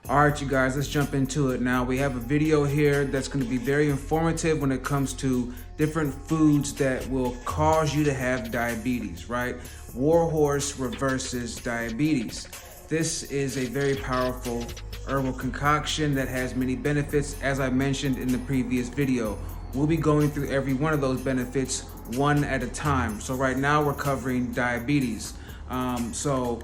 All right, you guys, let's jump into it now. We have a video here that's going to be very informative when it comes to different foods that will cause you to have diabetes, right? Warhorse reverses diabetes. This is a very powerful herbal concoction that has many benefits, as I mentioned in the previous video. We'll be going through every one of those benefits one at a time. So right now we're covering diabetes. So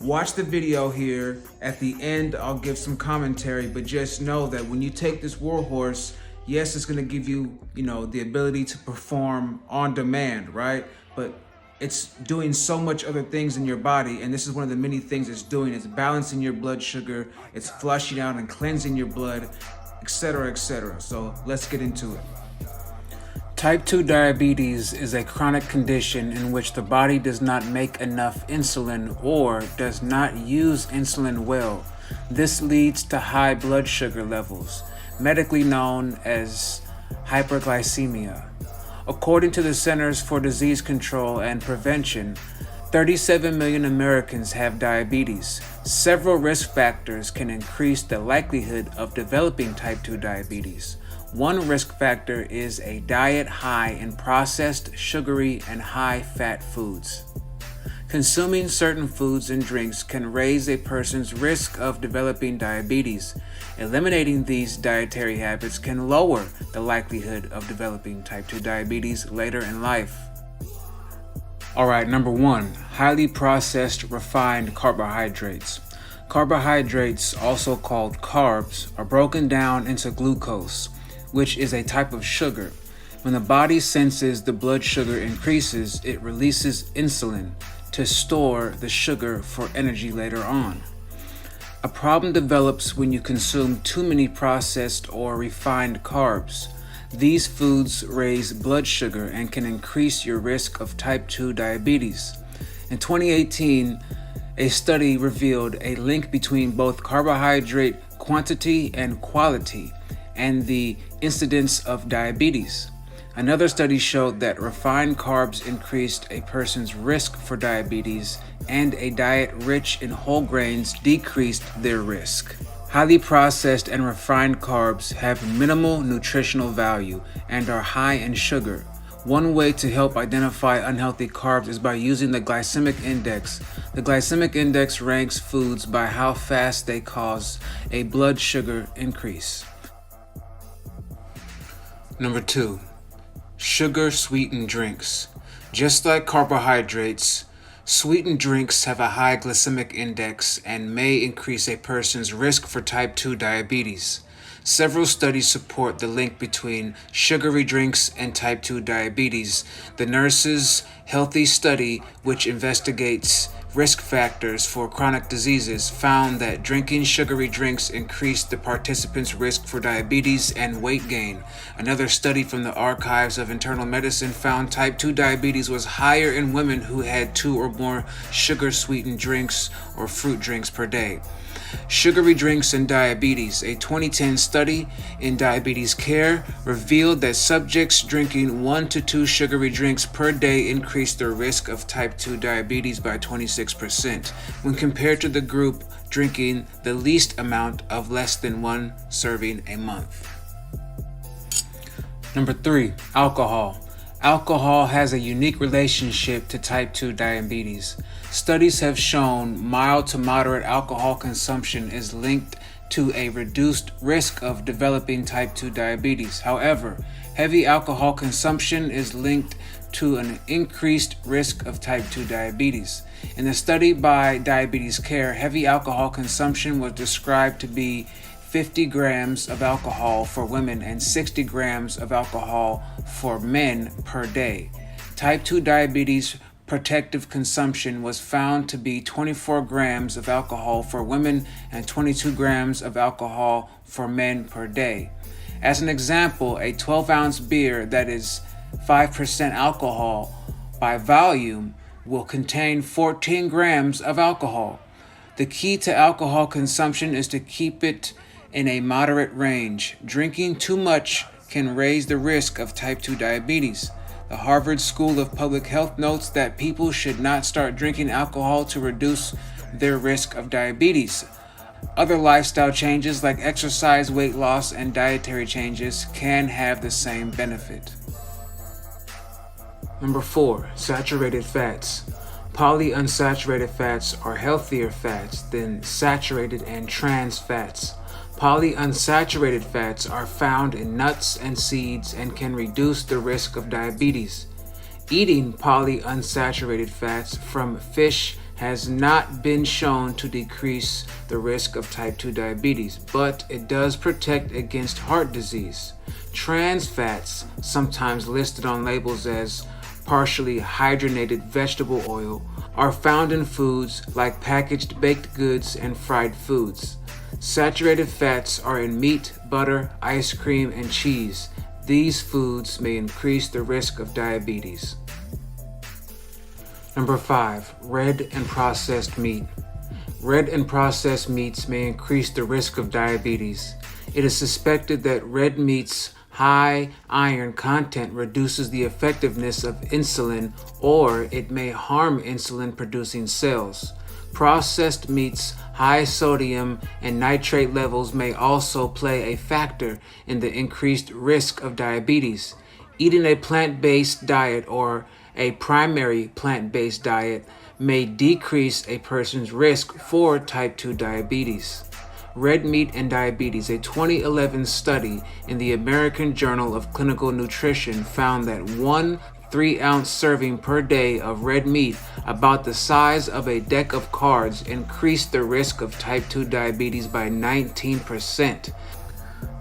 watch the video here. At the end, I'll give some commentary, but just know that when you take this Warhorse, yes, it's gonna give you, the ability to perform on demand, right? But it's doing so much other things in your body, and this is one of the many things it's doing. It's balancing your blood sugar, it's flushing out and cleansing your blood, etc., etc. So let's get into it. Type 2 diabetes is a chronic condition in which the body does not make enough insulin or does not use insulin well. This leads to high blood sugar levels, medically known as hyperglycemia. According to the Centers for Disease Control and Prevention, 37 million Americans have diabetes. Several risk factors can increase the likelihood of developing type 2 diabetes. One risk factor is a diet high in processed, sugary, and high-fat foods. Consuming certain foods and drinks can raise a person's risk of developing diabetes. Eliminating these dietary habits can lower the likelihood of developing type 2 diabetes later in life. Alright, number 1, highly processed refined carbohydrates. Carbohydrates, also called carbs, are broken down into glucose, which is a type of sugar. When the body senses the blood sugar increases, it releases insulin to store the sugar for energy later on. A problem develops when you consume too many processed or refined carbs. These foods raise blood sugar and can increase your risk of type 2 diabetes. In 2018, a study revealed a link between both carbohydrate quantity and quality and the incidence of diabetes. Another study showed that refined carbs increased a person's risk for diabetes, and a diet rich in whole grains decreased their risk. Highly processed and refined carbs have minimal nutritional value and are high in sugar. One way to help identify unhealthy carbs is by using the glycemic index. The glycemic index ranks foods by how fast they cause a blood sugar increase. Number 2, sugar-sweetened drinks. Just like carbohydrates, sweetened drinks have a high glycemic index and may increase a person's risk for type 2 diabetes. Several studies support the link between sugary drinks and type 2 diabetes. The Nurses' Healthy Study, which investigates risk factors for chronic diseases, found that drinking sugary drinks increased the participants' risk for diabetes and weight gain. Another study from the Archives of Internal Medicine found type 2 diabetes was higher in women who had 2 or more sugar-sweetened drinks or fruit drinks per day. Sugary drinks and diabetes. A 2010 study in diabetes care revealed that subjects drinking 1 to 2 sugary drinks per day increased their risk of type 2 diabetes by 26% when compared to the group drinking the least amount of less than 1 serving a month. Number 3, alcohol. Alcohol has a unique relationship to type 2 diabetes. Studies have shown mild to moderate alcohol consumption is linked to a reduced risk of developing type 2 diabetes. However, heavy alcohol consumption is linked to an increased risk of type 2 diabetes. In the study by Diabetes Care, heavy alcohol consumption was described to be 50 grams of alcohol for women and 60 grams of alcohol for men per day. Type 2 diabetes protective consumption was found to be 24 grams of alcohol for women and 22 grams of alcohol for men per day. As an example, a 12-ounce beer that is 5% alcohol by volume will contain 14 grams of alcohol. The key to alcohol consumption is to keep it in a moderate range. Drinking too much can raise the risk of type 2 diabetes. The Harvard School of Public Health notes that people should not start drinking alcohol to reduce their risk of diabetes. Other lifestyle changes like exercise, weight loss, and dietary changes can have the same benefit. Number 4, saturated fats. Polyunsaturated fats are healthier fats than saturated and trans fats. Polyunsaturated fats are found in nuts and seeds and can reduce the risk of diabetes. Eating polyunsaturated fats from fish has not been shown to decrease the risk of type 2 diabetes, but it does protect against heart disease. Trans fats, sometimes listed on labels as partially hydrogenated vegetable oil, are found in foods like packaged baked goods and fried foods. Saturated fats are in meat, butter, ice cream, and cheese. These foods may increase the risk of diabetes. Number 5, red and processed meat. Red and processed meats may increase the risk of diabetes. It is suspected that red meat's high iron content reduces the effectiveness of insulin, or it may harm insulin-producing cells. Processed meats' high sodium and nitrate levels may also play a factor in the increased risk of diabetes. Eating a plant-based diet or a primary plant-based diet may decrease a person's risk for type 2 diabetes. Red Meat and Diabetes, a 2011 study in the American Journal of Clinical Nutrition, found that 1 3-ounce serving per day of red meat, about the size of a deck of cards, increased the risk of type 2 diabetes by 19%.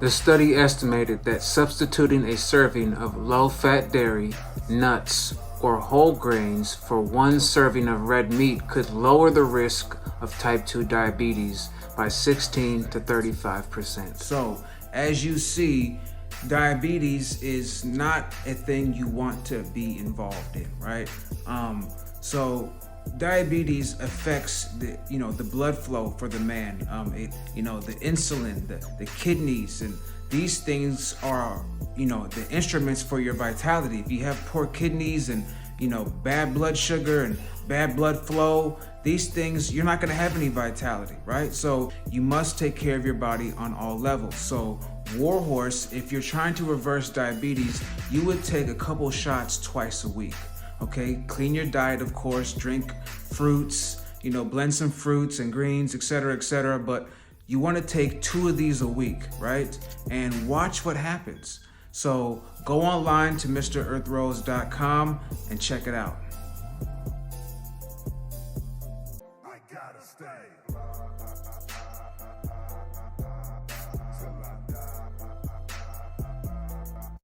The study estimated that substituting a serving of low-fat dairy, nuts, or whole grains for 1 serving of red meat could lower the risk of type 2 diabetes by 16 to 35%. So, as you see, diabetes is not a thing you want to be involved in, right? So diabetes affects the blood flow for the man, the insulin, the kidneys, and these things are, the instruments for your vitality. If you have poor kidneys and, bad blood sugar and bad blood flow, these things, you're not going to have any vitality, right? So you must take care of your body on all levels. So Warhorse, if you're trying to reverse diabetes, you would take a couple shots twice a week. Okay, clean your diet, of course, drink fruits, blend some fruits and greens, etc., but you want to take 2 of these a week, right? And watch what happens. So go online to MrEarthRose.com and check it out.